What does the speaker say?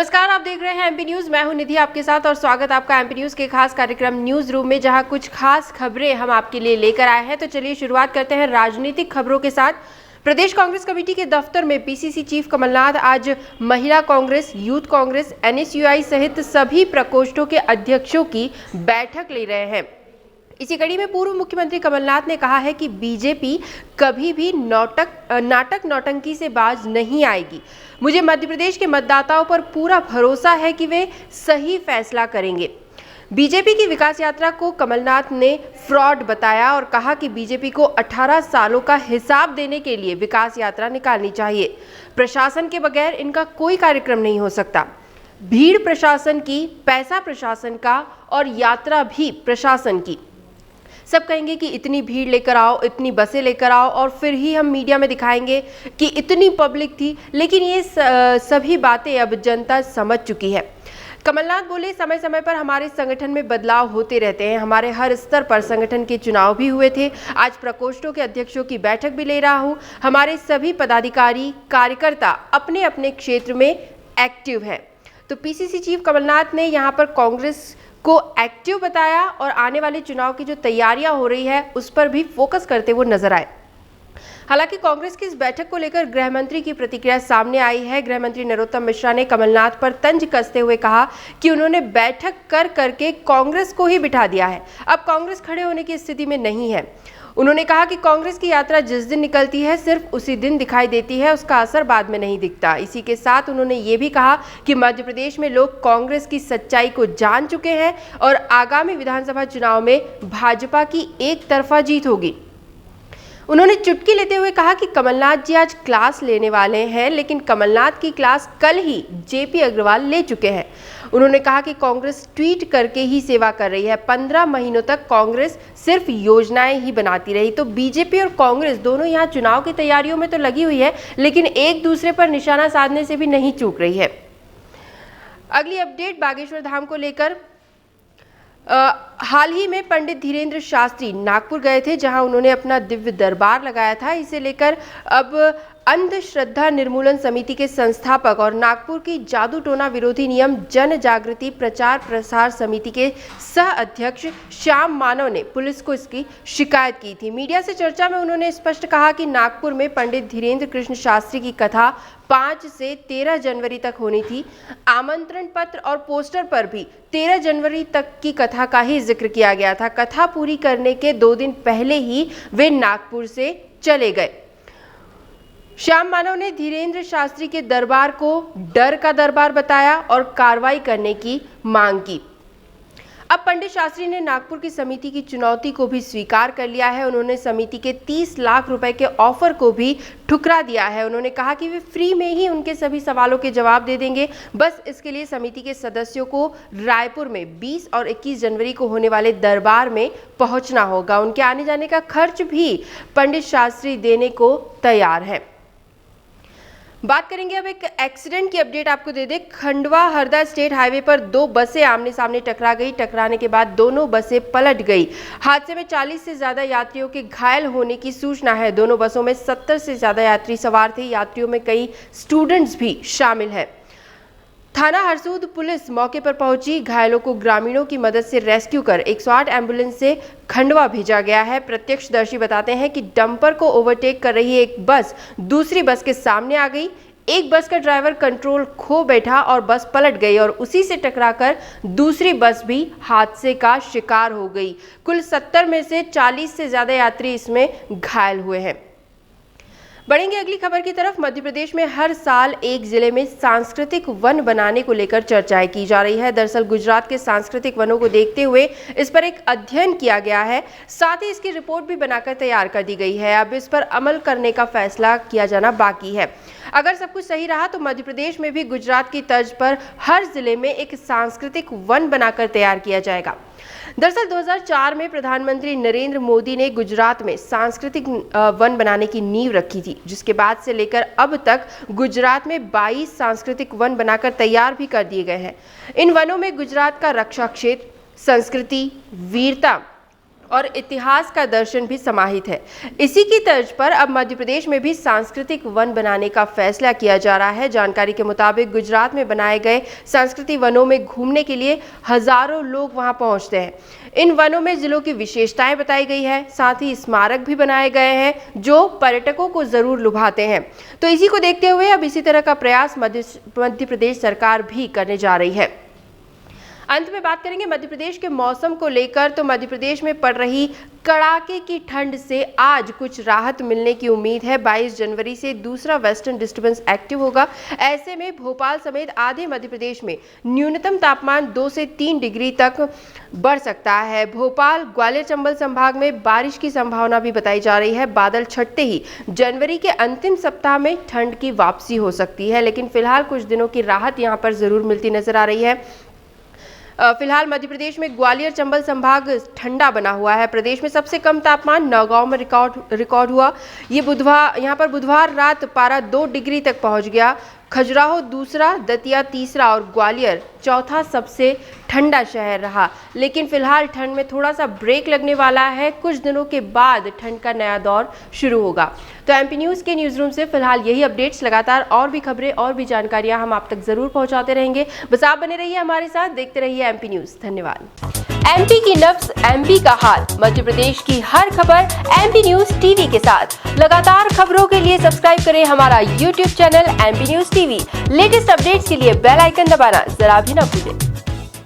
नमस्कार, आप देख रहे हैं एमपी न्यूज। मैं हूं निधि आपके साथ और स्वागत आपका एमपी न्यूज के खास कार्यक्रम न्यूज रूम में, जहां कुछ खास खबरें हम आपके लिए लेकर आए हैं। तो चलिए शुरुआत करते हैं राजनीतिक खबरों के साथ। प्रदेश कांग्रेस कमेटी के दफ्तर में पीसीसी चीफ कमलनाथ आज महिला कांग्रेस, यूथ कांग्रेस, एनएसयूआई सहित सभी प्रकोष्ठों के अध्यक्षों की बैठक ले रहे हैं। इसी कड़ी में पूर्व मुख्यमंत्री कमलनाथ ने कहा है कि बीजेपी कभी भी नाटक नौटंकी से बाज नहीं आएगी। मुझे मध्य प्रदेश के मतदाताओं पर पूरा भरोसा है कि वे सही फैसला करेंगे। बीजेपी की विकास यात्रा को कमलनाथ ने फ्रॉड बताया और कहा कि बीजेपी को 18 सालों का हिसाब देने के लिए विकास यात्रा निकालनी चाहिए। प्रशासन के बगैर इनका कोई कार्यक्रम नहीं हो सकता। भीड़ प्रशासन की, पैसा प्रशासन का और यात्रा भी प्रशासन की। सब कहेंगे कि इतनी भीड़ लेकर आओ, इतनी बसें लेकर आओ और फिर ही हम मीडिया में दिखाएंगे कि इतनी पब्लिक थी, लेकिन ये सभी बातें अब जनता समझ चुकी है। कमलनाथ बोले, समय समय पर हमारे संगठन में बदलाव होते रहते हैं। हमारे हर स्तर पर संगठन के चुनाव भी हुए थे। आज प्रकोष्ठों के अध्यक्षों की बैठक भी ले रहा हूँ। हमारे सभी पदाधिकारी, कार्यकर्ता अपने अपने क्षेत्र में एक्टिव हैं। तो पीसीसी चीफ कमलनाथ ने यहाँ पर कांग्रेस को एक्टिव बताया और आने वाले चुनाव की जो तैयारियां हो रही है उस पर भी फोकस करते हुए नजर आए। हालांकि कांग्रेस की इस बैठक को लेकर गृह मंत्री की प्रतिक्रिया सामने आई है। गृह मंत्री नरोत्तम मिश्रा ने कमलनाथ पर तंज कसते हुए कहा कि उन्होंने बैठक कर करके कांग्रेस को ही बिठा दिया है। अब कांग्रेस खड़े होने की स्थिति में नहीं है। उन्होंने कहा कि कांग्रेस की यात्रा जिस दिन निकलती है सिर्फ उसी दिन दिखाई देती है, उसका असर बाद में नहीं दिखता। इसी के साथ उन्होंने ये भी कहा कि मध्य प्रदेश में लोग कांग्रेस की सच्चाई को जान चुके हैं और आगामी विधानसभा चुनाव में भाजपा की एक तरफा जीत होगी। उन्होंने चुटकी लेते हुए कहा कि कमलनाथ जी आज क्लास लेने वाले हैं, लेकिन कमलनाथ की क्लास कल ही जेपी अग्रवाल ले चुके हैं। उन्होंने कहा कि कांग्रेस ट्वीट करके ही सेवा कर रही है। 15 महीनों तक कांग्रेस सिर्फ योजनाएं ही बनाती रही। तो बीजेपी और कांग्रेस दोनों यहाँ चुनाव की तैयारियों में तो लगी हुई है, लेकिन एक दूसरे पर निशाना साधने से भी नहीं चूक रही है। अगली अपडेट बागेश्वर धाम को लेकर। हाल ही में पंडित धीरेन्द्र शास्त्री नागपुर गए थे, जहां उन्होंने अपना दिव्य दरबार लगाया था। इसे लेकर अब अंधश्रद्धा निर्मूलन समिति के संस्थापक और नागपुर की जादू टोना विरोधी नियम जन जागृति प्रचार प्रसार समिति के सह अध्यक्ष श्याम मानव ने पुलिस को इसकी शिकायत की थी। मीडिया से चर्चा में उन्होंने स्पष्ट कहा कि नागपुर में पंडित धीरेन्द्र कृष्ण शास्त्री की कथा 5 से 13 जनवरी तक होनी थी। आमंत्रण पत्र और पोस्टर पर भी 13 जनवरी तक की कथा का ही जिक्र किया गया था। कथा पूरी करने के 2 दिन पहले ही वे नागपुर से चले गए। श्याम मानव ने धीरेन्द्र शास्त्री के दरबार को डर का दरबार बताया और कार्रवाई करने की मांग की। अब पंडित शास्त्री ने नागपुर की समिति की चुनौती को भी स्वीकार कर लिया है। उन्होंने समिति के 30 लाख रुपए के ऑफर को भी ठुकरा दिया है। उन्होंने कहा कि वे फ्री में ही उनके सभी सवालों के जवाब दे देंगे। बस इसके लिए समिति के सदस्यों को रायपुर में 20 और 21 जनवरी को होने वाले दरबार में पहुंचना होगा। उनके आने जाने का खर्च भी पंडित शास्त्री देने को तैयार है। बात करेंगे अब एक एक्सीडेंट की अपडेट आपको दे दे। खंडवा हरदा स्टेट हाईवे पर 2 बसें आमने सामने टकरा गई। टकराने के बाद दोनों बसें पलट गई। हादसे में 40 से ज्यादा यात्रियों के घायल होने की सूचना है। दोनों बसों में 70 से ज्यादा यात्री सवार थे। यात्रियों में कई स्टूडेंट्स भी शामिल हैं। थाना हरसूद पुलिस मौके पर पहुंची। घायलों को ग्रामीणों की मदद से रेस्क्यू कर 108 एम्बुलेंस से खंडवा भेजा गया है। प्रत्यक्षदर्शी बताते हैं कि डंपर को ओवरटेक कर रही एक बस दूसरी बस के सामने आ गई। एक बस का ड्राइवर कंट्रोल खो बैठा और बस पलट गई और उसी से टकराकर दूसरी बस भी हादसे का शिकार हो गई। कुल 70 में से 40 से ज्यादा यात्री इसमें घायल हुए हैं। बढ़ेंगे अगली खबर की तरफ। मध्य प्रदेश में हर साल एक जिले में सांस्कृतिक वन बनाने को लेकर चर्चाएं की जा रही है। दरअसल गुजरात के सांस्कृतिक वनों को देखते हुए इस पर एक अध्ययन किया गया है। साथ ही इसकी रिपोर्ट भी बनाकर तैयार कर दी गई है। अब इस पर अमल करने का फैसला किया जाना बाकी है। अगर सब कुछ सही रहा तो मध्य प्रदेश में भी गुजरात की तर्ज पर हर जिले में एक सांस्कृतिक वन बनाकर तैयार किया जाएगा। दरअसल 2004 में प्रधानमंत्री नरेंद्र मोदी ने गुजरात में सांस्कृतिक वन बनाने की नींव रखी थी, जिसके बाद से लेकर अब तक गुजरात में 22 सांस्कृतिक वन बनाकर तैयार भी कर दिए गए हैं। इन वनों में गुजरात का रक्षा क्षेत्र, संस्कृति, वीरता और इतिहास का दर्शन भी समाहित है। इसी की तर्ज पर अब मध्य प्रदेश में भी सांस्कृतिक वन बनाने का फैसला किया जा रहा है। जानकारी के मुताबिक गुजरात में बनाए गए सांस्कृतिक वनों में घूमने के लिए हजारों लोग वहां पहुंचते हैं। इन वनों में जिलों की विशेषताएं बताई गई है, साथ ही स्मारक भी बनाए गए हैं जो पर्यटकों को जरूर लुभाते हैं। तो इसी को देखते हुए अब इसी तरह का प्रयास मध्य प्रदेश सरकार भी करने जा रही है। अंत में बात करेंगे मध्य प्रदेश के मौसम को लेकर। तो मध्य प्रदेश में पड़ रही कड़ाके की ठंड से आज कुछ राहत मिलने की उम्मीद है। 22 जनवरी से दूसरा वेस्टर्न डिस्टर्बेंस एक्टिव होगा। ऐसे में भोपाल समेत आधे मध्य प्रदेश में न्यूनतम तापमान 2 से 3 डिग्री तक बढ़ सकता है। भोपाल, ग्वालियर, चंबल संभाग में बारिश की संभावना भी बताई जा रही है। बादल छटते ही जनवरी के अंतिम सप्ताह में ठंड की वापसी हो सकती है, लेकिन फिलहाल कुछ दिनों की राहत यहां पर जरूर मिलती नजर आ रही है। फिलहाल मध्य प्रदेश में ग्वालियर, चंबल संभाग ठंडा बना हुआ है। प्रदेश में सबसे कम तापमान नौगांव में रिकॉर्ड हुआ। यहाँ पर बुधवार रात पारा 2 डिग्री तक पहुंच गया। खजुराहो दूसरा, दतिया तीसरा और ग्वालियर चौथा सबसे ठंडा शहर रहा। लेकिन फिलहाल ठंड में थोड़ा सा ब्रेक लगने वाला है। कुछ दिनों के बाद ठंड का नया दौर शुरू होगा। तो एमपी न्यूज़ के न्यूज़ रूम से फिलहाल यही अपडेट्स। लगातार और भी खबरें और भी जानकारियां हम आप तक जरूर पहुंचाते रहेंगे। बस आप बने रहिए हमारे साथ, देखते रहिए एमपी न्यूज़। धन्यवाद। एमपी की नब्ज, एमपी का हाल, मध्य प्रदेश की हर खबर एमपी न्यूज़ टीवी के साथ। लगातार खबरों के लिए सब्सक्राइब करें हमारा YouTube channel MP news TV. Latest updates के लिए बेल आइकन दबाना जरा भी न भूलें।